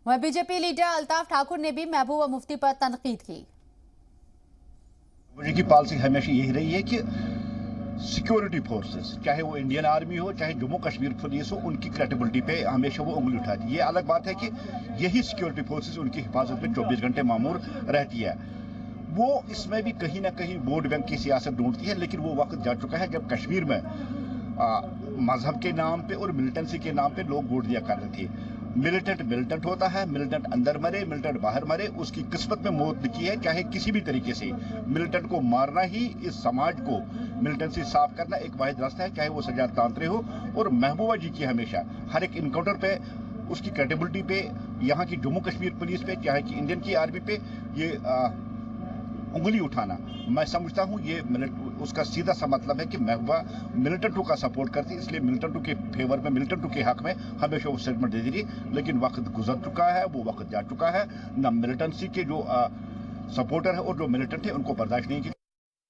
वहीं BJP leader Altaf Thakur ने भी महबूबा मुफ्ती पर तनकीद की। मुझे की पॉलिसी हमेशा यही रही है कि सिक्योरिटी फोर्सेस, चाहे वो इंडियन आर्मी हो चाहे जम्मू कश्मीर पुलिस हो, उनकी क्रेडिबिलिटी पे हमेशा वो उंगली उठाती है। ये अलग बात है कि यही सिक्योरिटी फोर्सेस उनकी हिफाजत में 24 घंटे मामूर रहती है। वो इसमें भी कहीं ना कहीं वोट बैंक की सियासत ढूंढती है, लेकिन वो वक्त जा चुका है जब कश्मीर में मजहब के नाम पे और मिलिटेंसी के नाम पे लोग वोट दिया करते थे। मिलिटेंट होता है, मिलिटेंट अंदर मरे मिलिटेंट बाहर मरे, उसकी किस्मत में मौत लिखी है। चाहे किसी भी तरीके से मिलिटेंट को मारना ही इस समाज को मिलिटेंसी साफ करना एक वाहिद रास्ता है, चाहे वो सजाद तांत्रे हो। और महबूबा जी की हमेशा हर एक इनकाउंटर पे, उसकी क्रेडिबिलिटी पे, यहाँ की जम्मू कश्मीर पुलिस पे, चाहे कि इंडियन की आर्मी पे ये उंगली उठाना, मैं समझता हूँ ये उसका सीधा सा मतलब है कि महबूबा मिलिटेंटों का सपोर्ट करती है, इसलिए मिलिटेंटों के फेवर में, मिलिटेंटों के हक में हमेशा वो स्टेटमेंट देती रही। लेकिन वक्त गुजर चुका है, वो वक्त जा चुका है। ना मिलिटेंसी के जो सपोर्टर है और जो मिलिटेंट है उनको बर्दाश्त नहीं की।